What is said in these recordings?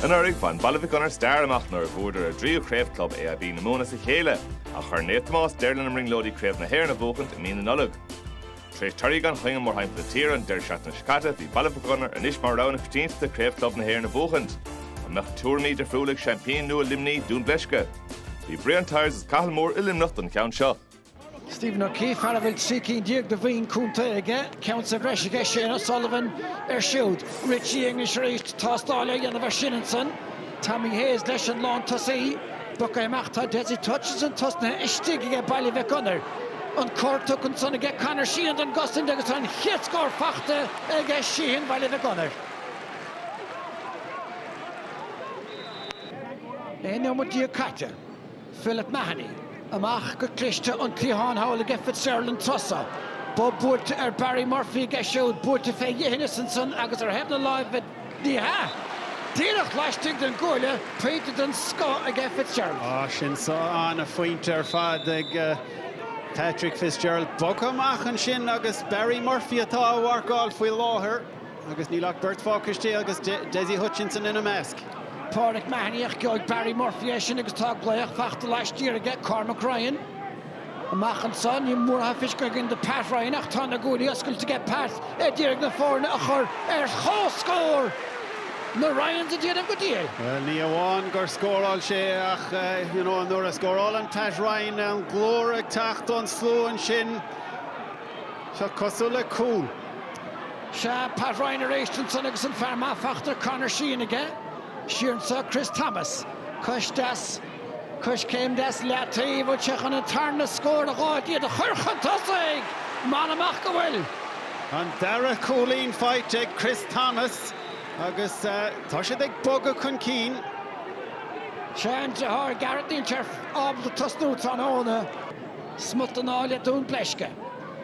An uirigh fan Baile Mhic Gonair star amach nor bhúdar a dríú Craobh club é a bhí na móna sa chéile a chur néamh deirlin am ringlódí Craobh na hÉir na bhóchant in mína nullag. Tréis tarí gan chuinge mór haimp na tír an deir seat na scata bhí Baile Mhic Gonair an isis mar rán na fiftínta Craobh club na hÉir na bhóchant. An meach túrmaí de friúlaigh champagne nua limní Dún Bleisce. Bhí Brian Tyres is cathal mór ilimnacht an ceann seo. Stephen O'Keefe Haravel Seeking Diag the Veen Kuntaga, Counts of Reshige Shane O'Sullivan, Ershoot, Richie English Reist, Tostala, and the Vashinson, Tommy Hayes, Leshan Lawn Tussie, Buckai Machta, Desi Touches and Tusna, Ishtiga Baile Mhic Gonair, and Court took and son again Connor Sheehan and Gustin Dagaton, hit score Fachta, against Sheehan Baile Mhic Gonair. No more Diakata, Philip Mahoney. Amach go cliste an Clehan Howell get Fitzgerald Tussa. Bob Boort Barry Murphy get showed Boort to Faye Hennisonson agus hebna live at the ha. Dínach lastig den goile painted den Scott again Fitzgerald. Sin sa an a Fointer fad Patrick Fitzgerald Bucamach an sin agus Barry Murphy atá wargáil faoi láthair agus nílach Bert Fácastí agus Desi Hutchinson in a mask. Pádraig Mahoney ag Barry Murphy sin agus tá Bleach fachta last year again Cormac Ryan. Amach an son you mór hafish gin de Pat Ryan ach tá na gúdi oscail to get Pat Dirk na fórna a chur score. No Ryan's a díanam go díal. Well, ní amháin gur scóráil sé ach nuair a scóráil an Pat Ryan an glóra tacht an slú an sin se cosú le cool. Se Pat Ryan a réistin son agus an fearma fachta Connor Sheehan again. Sheernsa Chris Thomas, Cush came das Lati, which on a turn the score the God, the Hurchantasig, Manamach go well. And Dara Colleen fight Chris Thomas, Agus Tashadik Boga Kunkeen. Shan Jahar Garrett Dincher, Ob the Tusnuts on Ona, Smutanal at Dún Bleisce,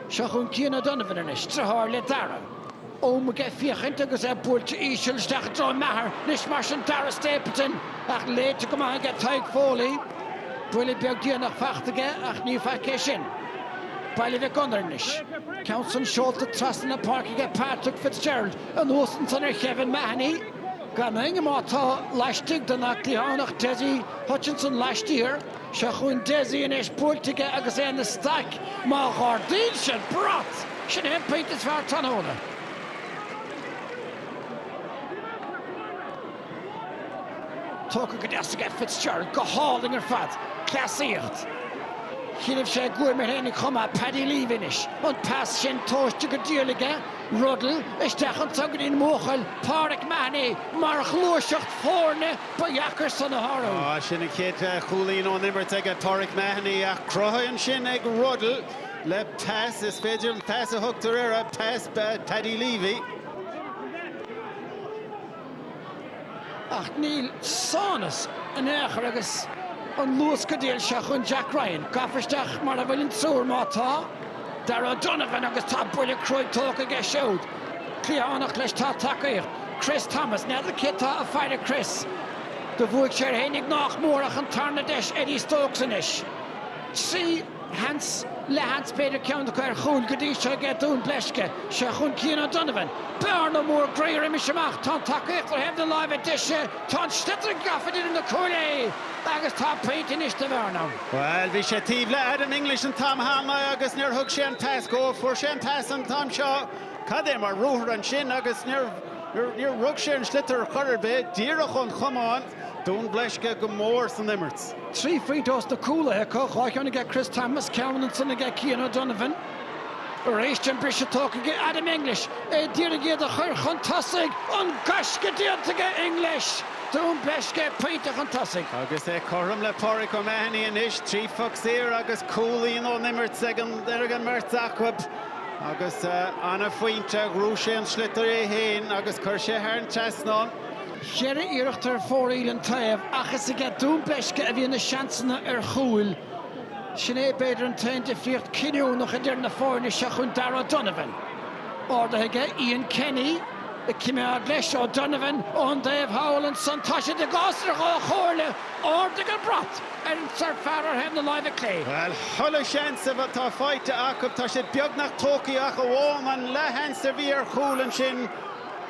Shahun Kina Donovan and Strahar let Dara. We get fiachint agus Buaicphointí Ísil Stach John Maher, Nishmarsh Dara Stapleton, ach late to come and get Tyke Foley. Brilliant Beg Dianach Fachtige, ach New Fakishin. Baile Mhic Gonair nish. Council Schultz the Trust in the Park get Patrick Fitzgerald, and Wilson Kevin Mahoney. Ganning Mata Lashtig the Naklianach Desi Hutchinson last year. Shachun Desi and Buaicphointí agus in the stack. Mahardin should brought. Should have painted as far Tanona. Tóca go deas get Fitzgerald go háling ar fad clasíocht. Chinamh sé gúir mar hénig chuma Paddy Lee finish an pass sin tóiste go díolige Ruddle isteach an tugad in móchail Pádraig Mahoney mar chlúiseacht fórne ba Iachar san na Harrow. Sin a chéad cholín ó nimbert ag Pádraig Mahoney ach crotha an sin ag Ruddle le pass is féidir an pass a thugtar ar a pass Paddy Levy. Ach Neil Sánas an éachar agus an Lewis Cadéal seachún Jack Ryan gafisteach mar a bhfuilinn trúr mátá Dara Donovan agus tá buile Craobh tóca ge seod Cleánach leis tá tacaíocht Chris Thomas neadar cittá a fáide Chris de bhuaigh sé hénig nach mórach an tarna deis Eddie Stokes inis sí Hans Peter Count chuir chuún go dtí se get Dún Bleisce seachún Cian Donovan Bear no more greater imishach tá tacaíocht ar hebh na live edition tá stitter gaffadid in the Cooley agus tá painting is de bhar Well, bhí sé tíomh le Adam English and Tom Hama agus níor thug sé an pass go for sé an pass an Tom seo cad é mar rúthar an sin agus níor rug sé an slitter chuir be díreach an chumáin Dún Bleisce go mór san Immerts. 3 free toss the cooler here, I can get Chris Thomas, Calvin and son get Cian Donovan. Race Champion talking get Adam English. Dear get the Hurchantasig on Gashka to get English. Dún Bleisce Peter Fantastic. Agus Coram le Pádraig O'Mahony and ish 3 fucks here agus Cooley on Nimmert second Dergan Mertzachweb. Agus Anna Fointa Grúshe and Schlitter Hain agus Kirshe Hearn Chasnon. Sherry Irechter 4 Elan Taev, achas get Dún Bleisce a bhíonna seansna Chúil. Sinné beidir an tain de fliocht cinniú nach a deir na fórne seachún Dara Donovan. Orda get Ian Kenny, a Cimea Gleis O'Donovan, on Dave Howell and son Tasha de Gosser go Chorle, Orda get Brot, and Sir Farrer having the live at Clay. Well, holla chance of a ta fight to Akub Tasha Biognach Toki Achawom and Lehan Severe Chúil and Shin.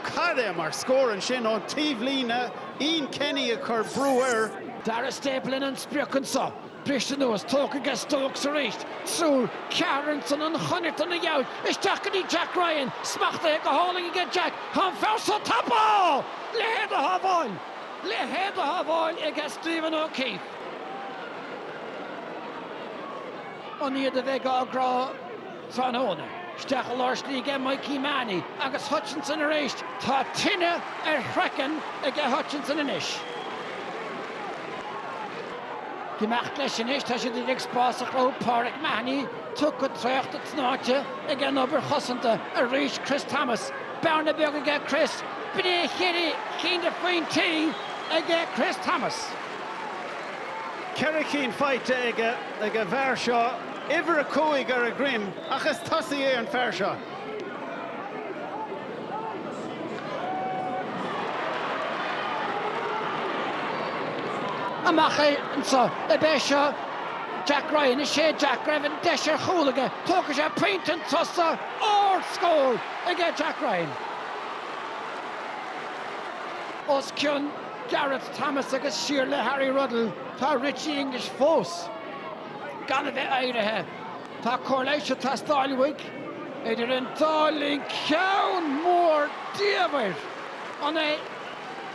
Cadem are scoring shin on Tivlina Ian Kenny a chur brewer. Dara Staplein and Spriocansa. Bristol Nose, Token gets Stokes reached. Through Carenson and Hunterton and out. It's Jack Ryan. Smacht the Hurling again Jack. Han first on top ball. Lehead the Havon. Lehead the Havon against Stephen O'Keefe. On the other Vega Agra Tranona. Stachel Larsley again Mikey Manny. Agus Hutchinson reached. Tatina Hrecken again Hutchinson and Ish. Gemacht leis sin is, tá sé ag spás a Craobh Pádraig Mahony, tuc go tréocht a tnáte ag an obair chosanta a rís Chris Thomas. Bearna beag ag Chris, bidé chéri cín de Buaicphointí ag Chris Thomas. Kerry fight ag a bhar seo, iver a cúig ar a grim, achas tosaí é an fear seo. Amache and so Ebesha Jack Ryan is Jack Revan Desher Hooligan Tokasha Paint and Tossa or score again Jack Ryan. Oskyun Garrett Thomas against Shirley Harry Ruddle Ta Richie English Force Ganave Idaha Ta Corlatia Ta Stylewig Idir in Darling Cown more David on a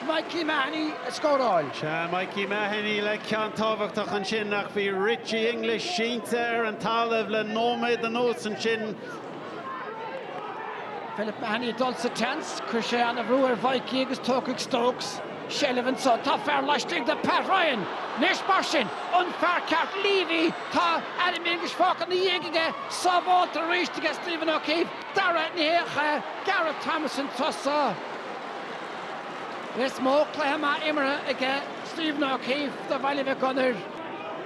Mikey Mahony scored all. Mikey Mahony le cean tábhachtach an sin nach bhí Richie English sínte ar an talamh le nóméid an nós an sin. Philip Mahony dulce tense, Christian of Ruer Viking agus Tócaigh Stokes. Shelevan so tá fair leisting the Pat Ryan. Nish Marsin, unfair cart Levy, tá Adam English Falk on the Yegige, Sabal to reach to get Stephen O'Keefe. Dara Niecha, Garrett Thomas and Tossa. This mo Clema Imra again, Stephen O'Keefe, the Baile Mhic Gonair,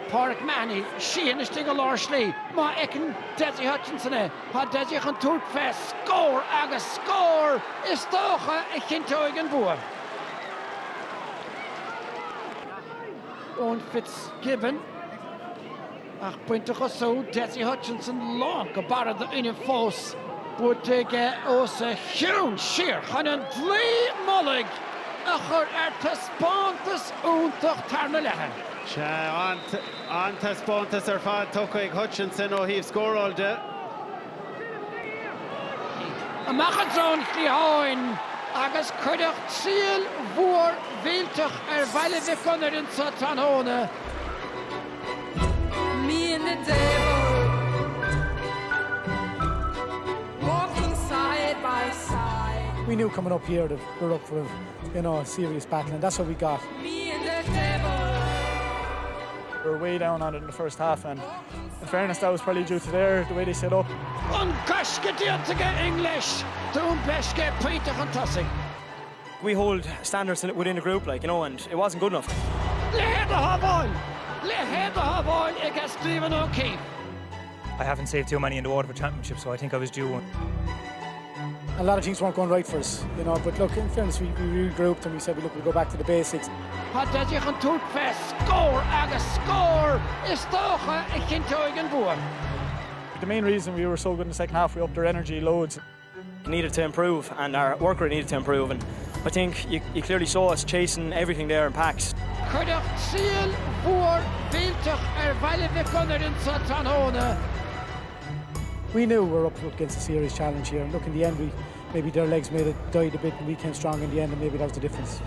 Pádraig Mahony, Sheehan is Stigl Larsley, Ma Ekin, Desi Hutchinson, Ha Desi Hunturt Fest, score, agus score, is Stocha a Kintoigan Bua. Owen Fitzgibbon, Ach Pointach so, Desi Hutchinson, long, a bar of the Union Force, would take a huge sheer, Hanan Dlee Mullig. Achor Spóntas úntach tarna lehan. Anta Spóntas ar fad Tócaigh Hutchinson ó híh scóráilte. Amachad drón chliáin agus chuideach síl mhór bhílteach ar Baile Mhic Gonair in sa Tranona. Me and the devil walking side by side. We knew coming up here that we're up for a serious battle, and that's what we got. Me and the devil. We were way down on it in the first half, and in fairness, that was probably due to the way they set up. Uncashke diantige English, Dún Bleisce Pointach an tossing. We hold standards within the group, and it wasn't good enough. Lehead the Havon against Stephen O'Keefe. I haven't saved too many in the Waterford Championship, so I think I was due one. A lot of things weren't going right for us, but look, in fairness, we regrouped and we said, look, we'll go back to the basics. Haddeji Hunturt Fest, score, agus score, is Stocha a Kintoigan Bua. The main reason we were so good in the second half, we upped our energy loads. We needed to improve, and our work rate needed to improve, and I think you clearly saw us chasing everything there in packs. Chuideach síl mhór bhílteach ar Baile Mhic Gonair in sa Tranona. We knew we were up against a serious challenge here, and look, in the end, maybe their legs made it died a bit, and we came strong in the end, and maybe that was the difference.